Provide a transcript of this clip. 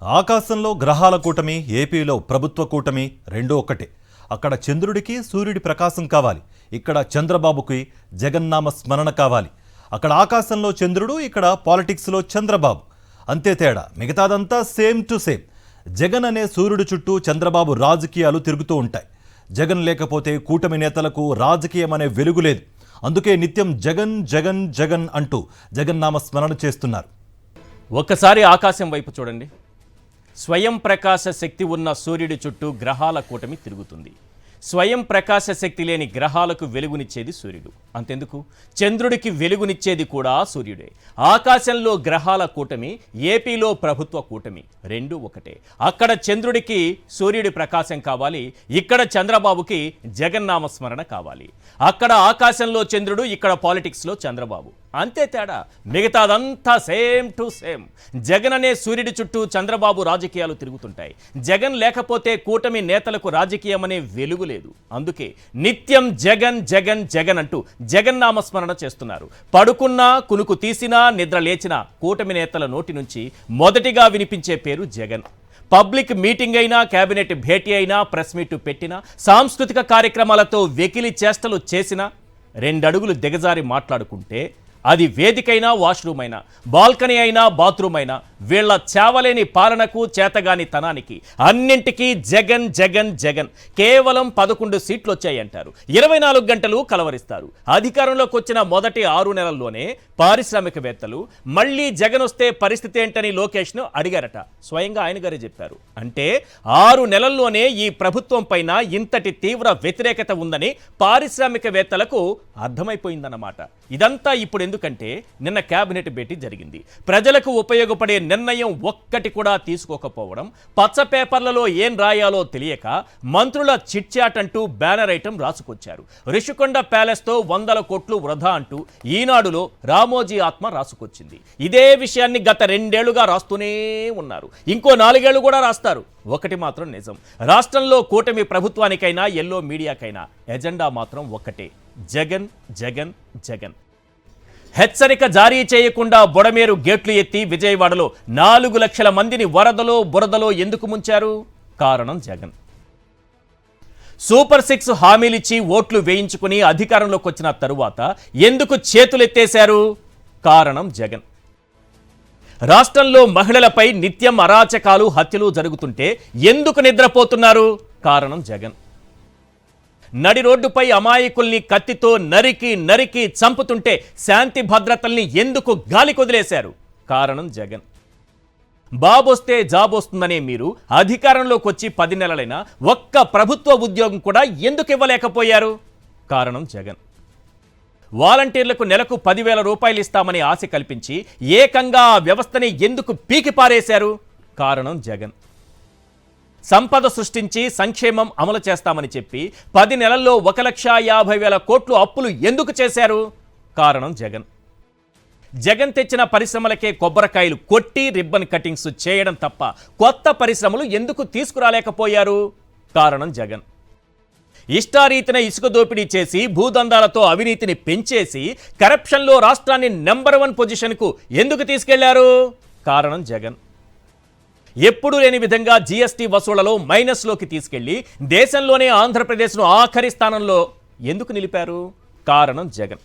ఆకాశంలో గ్రహాల కూటమి, ఏపీలో ప్రభుత్వ కూటమి రెండూ ఒక్కటే. అక్కడ చంద్రుడికి సూర్యుడి ప్రకాశం కావాలి, ఇక్కడ చంద్రబాబుకి జగన్నామ స్మరణ కావాలి. అక్కడ ఆకాశంలో చంద్రుడు, ఇక్కడ పాలిటిక్స్లో చంద్రబాబు. అంతే తేడా, మిగతాదంతా సేమ్ టు సేమ్. జగన్ అనే సూర్యుడి చుట్టూ చంద్రబాబు రాజకీయాలు తిరుగుతూ ఉంటాయి. జగన్ లేకపోతే కూటమి నేతలకు రాజకీయం అనే వెలుగు లేదు. అందుకే నిత్యం జగన్ జగన్ జగన్ అంటూ జగన్నామ స్మరణ చేస్తున్నారు. ఒక్కసారి ఆకాశం వైపు చూడండి. స్వయం ప్రకాశ శక్తి ఉన్న సూర్యుడి చుట్టూ గ్రహాల కూటమి తిరుగుతుంది. స్వయం ప్రకాశ శక్తి లేని గ్రహాలకు వెలుగునిచ్చేది సూర్యుడు. అంతెందుకు, చంద్రుడికి వెలుగునిచ్చేది కూడా సూర్యుడే. ఆకాశంలో గ్రహాల కూటమి, ఏపీలో ప్రభుత్వ కూటమి రెండూ ఒకటే. అక్కడ చంద్రుడికి సూర్యుడి ప్రకాశం కావాలి, ఇక్కడ చంద్రబాబుకి జగన్నామ స్మరణ కావాలి. అక్కడ ఆకాశంలో చంద్రుడు, ఇక్కడ పాలిటిక్స్లో చంద్రబాబు. అంతే తేడా, మిగతాదంతా సేమ్ టు సేమ్. జగన్ అనే సూర్యుడి చుట్టూ చంద్రబాబు రాజకీయాలు తిరుగుతుంటాయి. జగన్ లేకపోతే కూటమి నేతలకు రాజకీయం అనే వెలుగు లేదు. అందుకే నిత్యం జగన్ జగన్ జగన్ అంటూ జగన్నామ స్మరణ చేస్తున్నారు. పడుకున్నా, కునుకు తీసినా, నిద్ర లేచినా కూటమి నేతల నోటి నుంచి మొదటిగా వినిపించే పేరు జగన్. పబ్లిక్ మీటింగ్ అయినా, కేబినెట్ భేటీ అయినా, ప్రెస్ మీట్ పెట్టినా, సాంస్కృతిక కార్యక్రమాలతో వెకిలి చేష్టలు చేసినా, 2 అడుగులు దిగజారి మాట్లాడుకుంటే అది వేదికైనా, వాష్రూమ్ అయినా, బాల్కనీ అయినా, బాత్రూమ్ అయినా, వీళ్ల చావలేని పాలనకు, చేతగాని తనానికి అన్నింటికీ జగన్ జగన్ జగన్. కేవలం 11 సీట్లు వచ్చాయంటారు, 24 గంటలు కలవరిస్తారు. అధికారంలోకి వచ్చిన మొదటి 6 నెలల్లోనే పారిశ్రామికవేత్తలు మళ్ళీ జగన్ వస్తే పరిస్థితి ఏంటని లోకేష్ను అడిగారట. స్వయంగా ఆయన గారే చెప్పారు. అంటే 6 నెలల్లోనే ఈ ప్రభుత్వం పైన ఇంతటి తీవ్ర వ్యతిరేకత ఉందని పారిశ్రామికవేత్తలకు అర్థమైపోయిందన్నమాట. ఇదంతా ఇప్పుడు ఎందుకంటే నిన్న కేబినెట్ భేటీ జరిగింది. ప్రజలకు ఉపయోగపడే నిర్ణయం ఒక్కటి కూడా తీసుకోకపోవడం, పచ్చ పేపర్లలో ఏం రాయాలో తెలియక మంత్రుల చిట్చాట్ అంటూ బ్యానర్ ఐటమ్ రాసుకొచ్చారు. రిషికొండ ప్యాలెస్తో 100 కోట్లు వృధా అంటూ ఈనాడులో రామోజీ ఆత్మ రాసుకొచ్చింది. ఇదే విషయాన్ని గత 2 ఏళ్లుగా రాస్తూనే ఉన్నారు. ఇంకో 4 ఏళ్లు కూడా రాస్తారు. ఒకటి మాత్రం నిజం, రాష్ట్రంలో కూటమి ప్రభుత్వానికైనా, ఎల్లో మీడియాకైనా ఎజెండా మాత్రం ఒక్కటే, జగన్ జగన్ జగన్. హెచ్చరిక జారీ చేయకుండా బొడమేరు గేట్లు ఎత్తి విజయవాడలో 4 లక్షల మందిని వరదలో బురదలో ఎందుకు ముంచారు? కారణం జగన్. సూపర్ 6 హామీలిచ్చి ఓట్లు వేయించుకుని అధికారంలోకి వచ్చిన తరువాత ఎందుకు చేతులెత్తేశారు? కారణం జగన్. రాష్ట్రంలో మహిళలపై నిత్యం అరాచకాలు, హత్యలు జరుగుతుంటే ఎందుకు నిద్రపోతున్నారు? కారణం జగన్. నడి రోడ్డుపై అమాయకుల్ని కత్తితో నరికి నరికి చంపుతుంటే శాంతి భద్రతల్ని ఎందుకు గాలి కొదిలేశారు? కారణం జగన్. బాబొస్తే జాబ్ వస్తుందనే మీరు అధికారంలోకి వచ్చి 10 నెలలైనా ఒక్క ప్రభుత్వ ఉద్యోగం కూడా ఎందుకు ఇవ్వలేకపోయారు? కారణం జగన్. వాలంటీర్లకు నెలకు 10,000 రూపాయలు ఇస్తామని ఆశ కల్పించి ఏకంగా ఆ వ్యవస్థని ఎందుకు పీకి పారేశారు? కారణం జగన్. సంపద సృష్టించి సంక్షేమం అమలు చేస్తామని చెప్పి 10 నెలల్లో 1,50,000 కోట్లు అప్పులు ఎందుకు చేశారు? కారణం జగన్. జగన్ తెచ్చిన పరిశ్రమలకే కొబ్బరికాయలు కొట్టి రిబ్బన్ కటింగ్స్ చేయడం తప్ప కొత్త పరిశ్రమలు ఎందుకు తీసుకురాలేకపోయారు? కారణం జగన్. ఇష్టారీతిన ఇసుక దోపిడీ చేసి భూదందాలతో అవినీతిని పెంచేసి కరప్షన్లో రాష్ట్రాన్ని నెంబర్ 1 పొజిషన్కు ఎందుకు తీసుకెళ్లారు? కారణం జగన్. ఎప్పుడూ లేని విధంగా జీఎస్టీ వసూళ్లలో మైనస్లోకి తీసుకెళ్లి దేశంలోనే ఆంధ్రప్రదేశ్ను ఆఖరి స్థానంలో ఎందుకు నిలిపారు? కారణం జగన్.